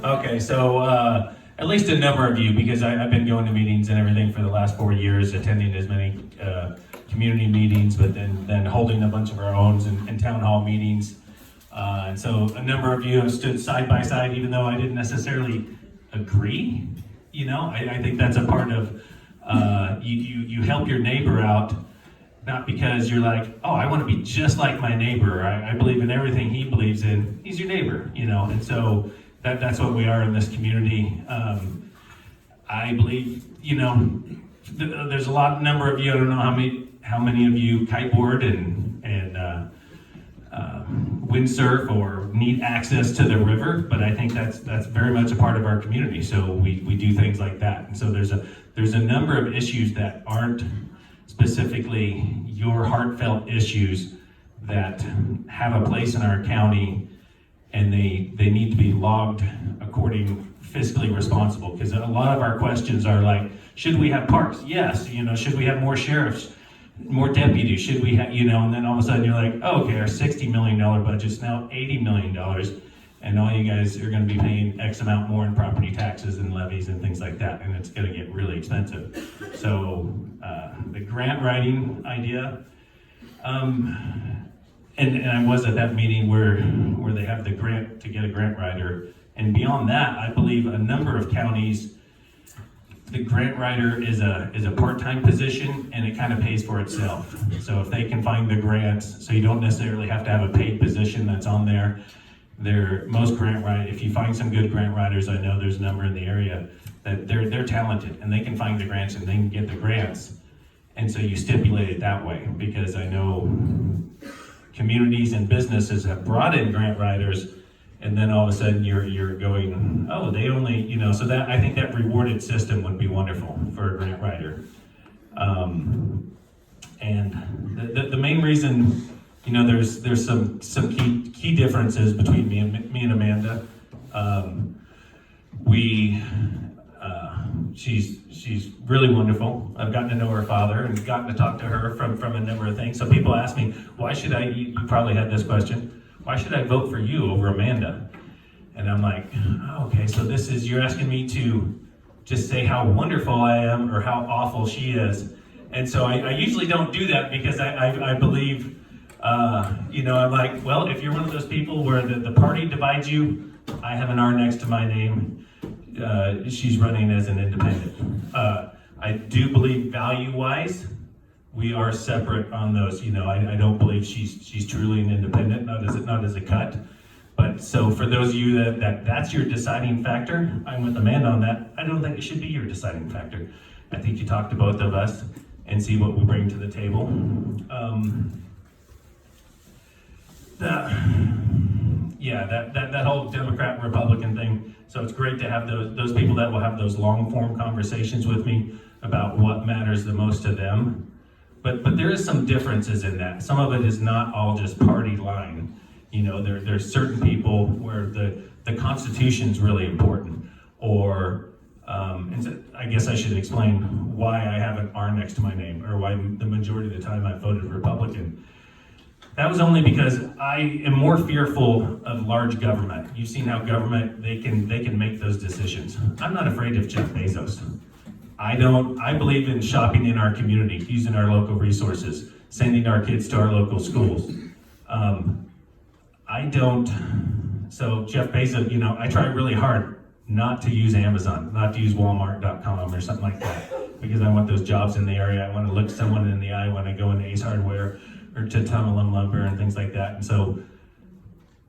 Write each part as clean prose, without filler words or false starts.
Okay, so at least a number of you, because I've been going to meetings and everything for the last 4 years, attending as many community meetings, but then holding a bunch of our own and town hall meetings. And so a number of you have stood side by side, even though I didn't necessarily agree. You know, I think that's a part of you help your neighbor out, not because you're like, oh, I want to be just like my neighbor. I believe in everything he believes in. He's your neighbor, you know, and so that's what we are in this community. I believe, you know, there's a number of you. I don't know how many of you kiteboard and windsurf or need access to the river, but I think that's very much a part of our community. So we do things like that, and so there's a number of issues that aren't specifically your heartfelt issues that have a place in our county, and they need to be logged according fiscally responsible, because a lot of our questions are like, should we have parks? Yes. You know, should we have more sheriffs, more deputies? Should we have, you know, and then all of a sudden you're like, oh, okay, our $60 million budget's now $80 million, and all you guys are going to be paying X amount more in property taxes and levies and things like that, and it's going to get really expensive. So the grant writing idea, and I was at that meeting where they have the grant to get a grant writer, and beyond that, I believe a number of counties, the grant writer is a part-time position, and it kind of pays for itself. So if they can find the grants, so you don't necessarily have to have a paid position that's on there. Most grant writers, if you find some good grant writers, I know there's a number in the area that they're talented and they can find the grants and they can get the grants. And so you stipulate it that way, because I know communities and businesses have brought in grant writers, and then all of a sudden you're going, oh, they only, you know, so that I think that rewarded system would be wonderful for a grant writer. And the main reason, you know, there's some key differences between me and Amanda. She's really wonderful. I've gotten to know her father and gotten to talk to her from a number of things. So people ask me, why should you probably had this question, why should I vote for you over Amanda? And I'm like, oh, okay, so you're asking me to just say how wonderful I am or how awful she is. And so I usually don't do that, because I believe, you know, I'm like, well, if you're one of those people where the party divides you, I have an R next to my name. She's running as an independent. I do believe value-wise, we are separate on those. You know, I don't believe she's truly an independent, not as a cut. But so for those of you that's your deciding factor, I'm with Amanda on that. I don't think it should be your deciding factor. I think you talk to both of us and see what we bring to the table. That whole Democrat Republican thing. So it's great to have those people that will have those long form conversations with me about what matters the most to them. But there is some differences in that. Some of it is not all just party line. You know, there's certain people where the Constitution's really important, or and so I guess I should explain why I have an R next to my name, or why the majority of the time I voted Republican. That was only because I am more fearful of large government. You've seen how government, they can make those decisions. I'm not afraid of Jeff Bezos. I believe in shopping in our community, using our local resources, sending our kids to our local schools. So Jeff Bezos, you know, I try really hard not to use Amazon, not to use Walmart.com or something like that, because I want those jobs in the area. I want to look someone in the eye when I go into Ace Hardware or to Tunnelum Lumber and things like that. And so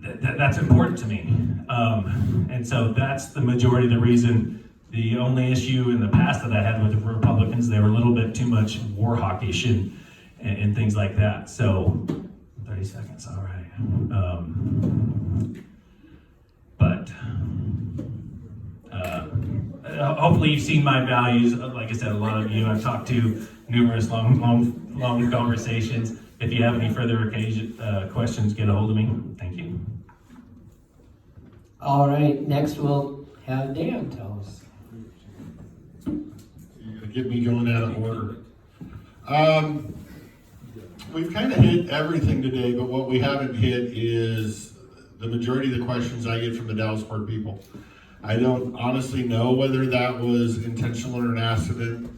that's important to me. And so that's the majority of the reason. The only issue in the past that I had with the Republicans, they were a little bit too much war hawkish and things like that. So 30 seconds, all right. Hopefully you've seen my values. Like I said, a lot of you I've talked to, numerous long conversations. If you have any further questions, get a hold of me. Thank you. All right, next we'll have Dan tell us. You're gonna get me going out of order. We've kind of hit everything today, but what we haven't hit is the majority of the questions I get from the Dallas Port people. I don't honestly know whether that was intentional or an accident.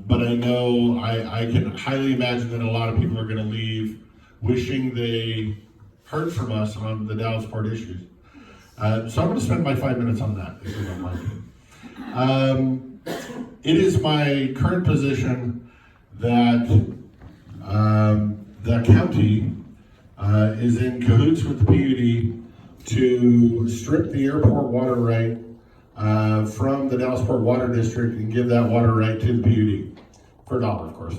But I know I can highly imagine that a lot of people are going to leave wishing they heard from us on the Dallas Port issues. So I'm going to spend my 5 minutes on that, if you don't mind. It is my current position that the county is in cahoots with the PUD to strip the airport water right from the Dallas Port Water District and give that water right to the PUD for $1, of course.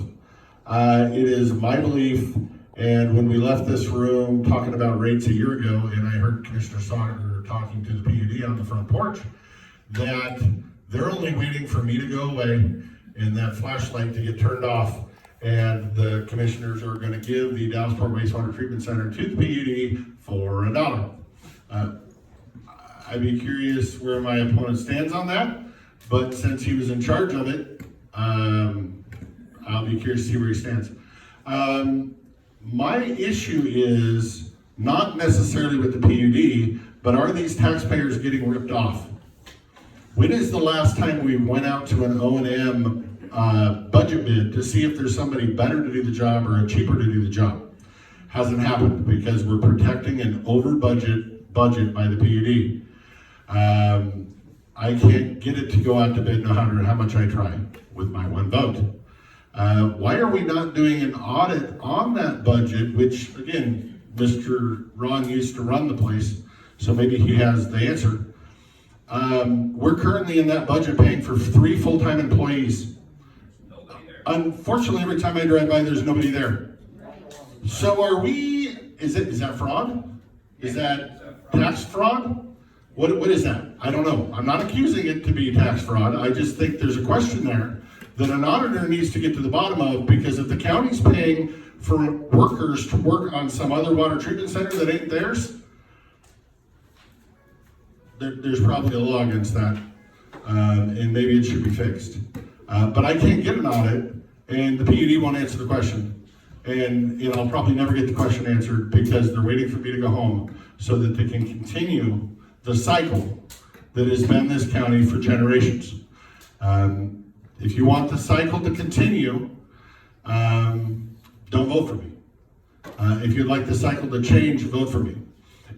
It is my belief, and when we left this room talking about rates a year ago, and I heard Commissioner Sauter talking to the PUD on the front porch, that they're only waiting for me to go away and that flashlight to get turned off, and the commissioners are going to give the Dallas Port Wastewater Treatment Center to the PUD for $1. I'd be curious where my opponent stands on that, but since he was in charge of it, I'll be curious to see where he stands. My issue is not necessarily with the PUD, but are these taxpayers getting ripped off? When is the last time we went out to an O&M budget bid to see if there's somebody better to do the job or cheaper to do the job? Hasn't happened because we're protecting an over budget by the PUD. I can't get it to go out to bid no matter how much I try with my one vote. Why are we not doing an audit on that budget, which again, Mr. Ron used to run the place, so maybe he has the answer. We're currently in that budget paying for 3 full-time employees. Unfortunately, every time I drive by, there's nobody there. So are we, is that fraud? Is that tax fraud? What is that? I don't know. I'm not accusing it to be tax fraud. I just think there's a question there that an auditor needs to get to the bottom of, because if the county's paying for workers to work on some other water treatment center that ain't theirs, there's probably a law against that, and maybe it should be fixed. But I can't get an audit, and the PUD won't answer the question. And I'll probably never get the question answered because they're waiting for me to go home so that they can continue the cycle that has been this county for generations. If you want the cycle to continue, don't vote for me. If you'd like the cycle to change, vote for me.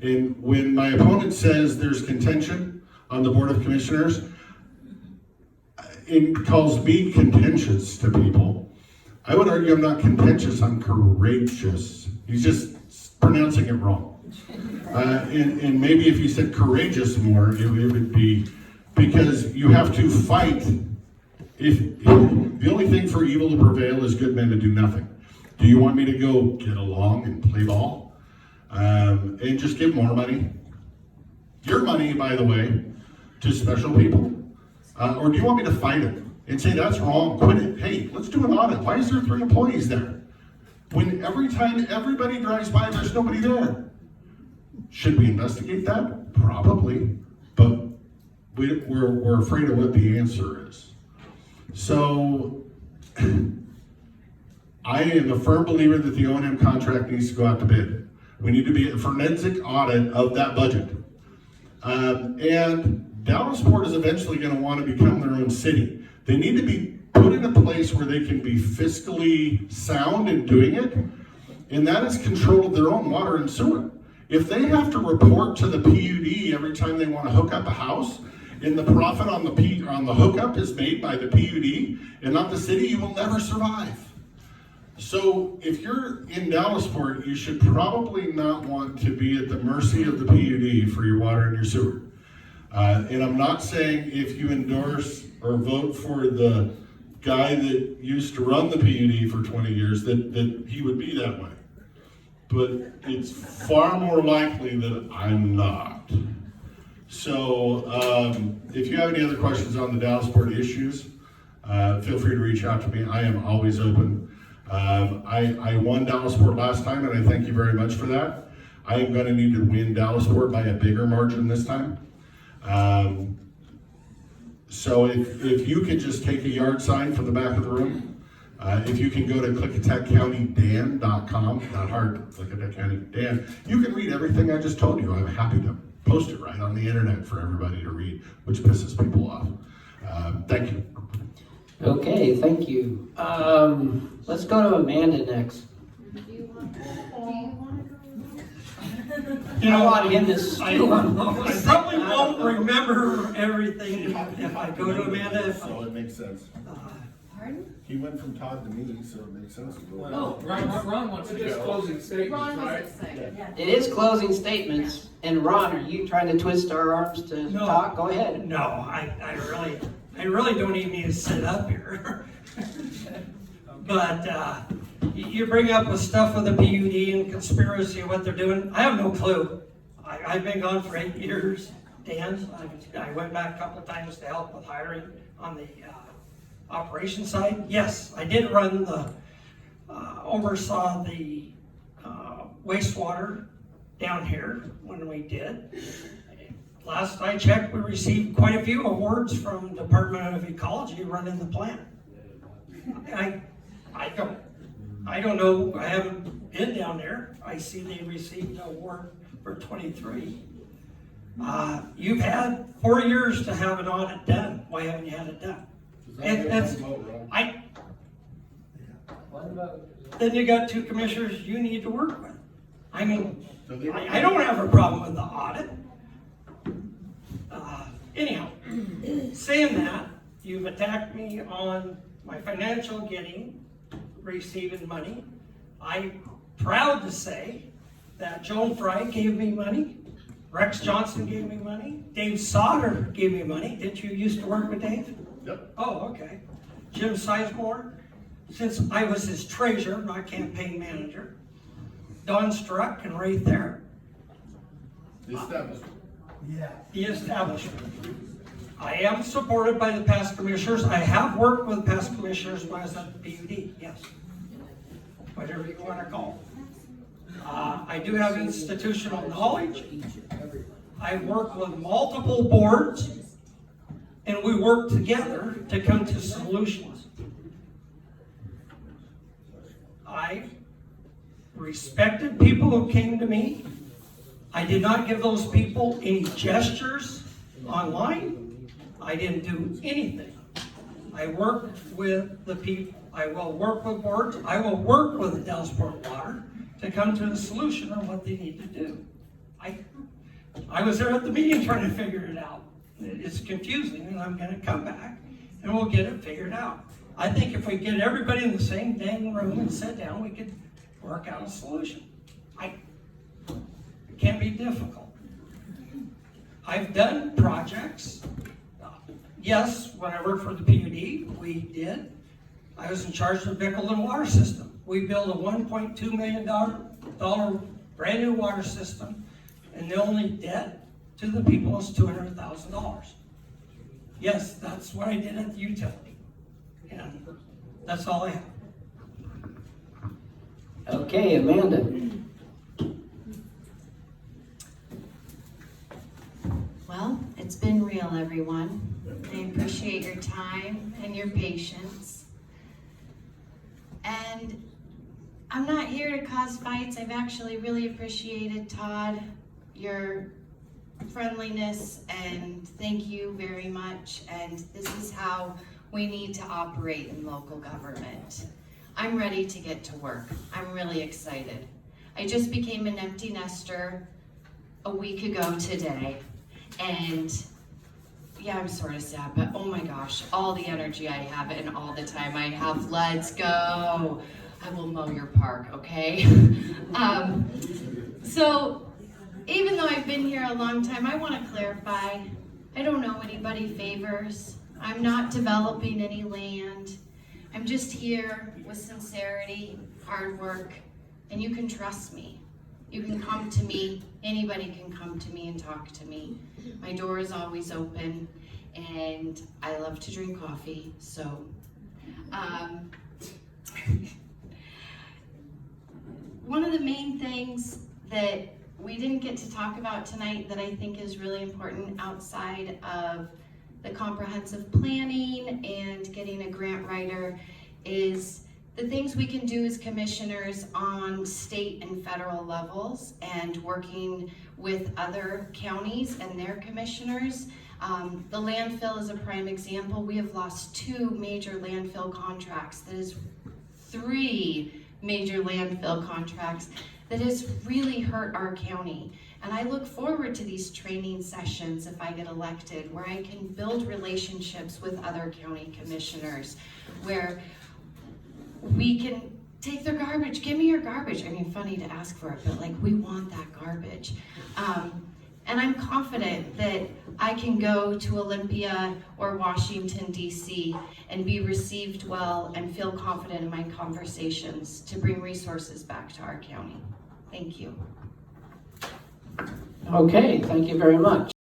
And when my opponent says there's contention on the Board of Commissioners, it calls me contentious to people. I would argue I'm not contentious, I'm courageous. He's just pronouncing it wrong. And maybe if you said courageous more, it would be, because you have to fight. If the only thing for evil to prevail is good men to do nothing. Do you want me to go get along and play ball? And just give more money? Your money, by the way, to special people? Or do you want me to fight it and say that's wrong, quit it? Hey, let's do an audit. Why is there 3 employees there? When every time everybody drives by, there's nobody there. Should we investigate that? Probably, but we're afraid of what the answer is. So I am a firm believer that the O&M contract needs to go out to bid. We need to be a forensic audit of that budget. And Dallas Port is eventually going to want to become their own city. They need to be put in a place where they can be fiscally sound in doing it, and that is control of their own water and sewer. If they have to report to the PUD every time they want to hook up a house, and the profit on the hookup is made by the PUD and not the city, you will never survive. So if you're in Dallasport, you should probably not want to be at the mercy of the PUD for your water and your sewer. And I'm not saying if you endorse or vote for the guy that used to run the PUD for 20 years that he would be that way. But it's far more likely that I'm not. So if you have any other questions on the Dallasport issues, feel free to reach out to me. I am always open. I won Dallasport last time, and I thank you very much for that. I am going to need to win Dallasport by a bigger margin this time. So if you could just take a yard sign from the back of the room, if you can go to klickitatcountydan.com, not hard, Klickitat County Dan, you can read everything I just told you. I'm happy to. post it right on the internet for everybody to read, which pisses people off. Thank you. Okay, thank you. Let's go to Amanda next. You know, I want him to I stew on I probably won't remember everything if I go to Amanda. So it makes sense. Pardon? He went from Todd to me, so it makes sense to go. Oh, Ron wants to just closing Ron statements, was right? it saying? It is closing statements, and Ron, are you trying to twist our arms to No. talk? Go ahead. No, I really don't even need to sit up here. But you bring up with stuff with the PUD and conspiracy and what they're doing. I have no clue. I've been gone for 8 years, Dan. I went back a couple times to help with hiring on the operations side. Yes, I did run the, oversaw the wastewater down here when we did. Last I checked, we received quite a few awards from Department of Ecology running the plant. I don't know, I haven't been down there. I see they received an award for 23. You've had 4 years to have an audit done. Why haven't you had it done? Then you got 2 commissioners you need to work with. I mean, I don't have a problem with the audit. Anyhow, saying that, you've attacked me on my financial receiving money. I'm proud to say that Joan Fry gave me money, Rex Johnson gave me money, Dave Sauter gave me money. Didn't you used to work with Dave? Yep. Oh, okay. Jim Sizemore, since I was his treasurer, not campaign manager. Don Struck and Ray Thayer. The establishment. The establishment. I am supported by the past commissioners. I have worked with past commissioners when I was at the PUD, yes. Whatever you want to call it. I do have institutional knowledge. I work with multiple boards, and we work together to come to solutions. I respected people who came to me. I did not give those people any gestures online. I didn't do anything. I worked with the people. I will work with boards. I will work with the Dallas-Fort Water to come to a solution on what they need to do. I was there at the meeting trying to figure it out. It's confusing, and I'm going to come back and we'll get it figured out. I think if we get everybody in the same dang room and sit down, we could work out a solution. It can't be difficult. I've done projects. Yes, when I worked for the PUD, we did. I was in charge of the Bickleton water system. We built a $1.2 million brand new water system, and the only debt to the people is $200,000. Yes, that's what I did at the utility. And that's all I have. Okay, Amanda. Well, it's been real, everyone. I appreciate your time and your patience. And I'm not here to cause fights. I've actually really appreciated, Todd, your friendliness, and thank you very much. And this is how we need to operate in local government. I'm ready to get to work. I'm really excited. I just became an empty nester a week ago today. And yeah, I'm sort of sad, but oh my gosh, all the energy I have and all the time I have, let's go. I will mow your park, okay? So even though I've been here a long time, I want to clarify, I don't know anybody favors. I'm not developing any land. I'm just here with sincerity, hard work, and you can trust me. You can come to me, anybody can come to me and talk to me. My door is always open, and I love to drink coffee, so. One of the main things that we didn't get to talk about tonight that I think is really important outside of the comprehensive planning and getting a grant writer is the things we can do as commissioners on state and federal levels and working with other counties and their commissioners. The landfill is a prime example. We have lost 2 major landfill contracts. That is 3 major landfill contracts that has really hurt our county. And I look forward to these training sessions if I get elected, where I can build relationships with other county commissioners, where we can take their garbage, give me your garbage. I mean, funny to ask for it, but like, we want that garbage. And I'm confident that I can go to Olympia or Washington, D.C. and be received well and feel confident in my conversations to bring resources back to our county. Thank you. Okay, thank you very much.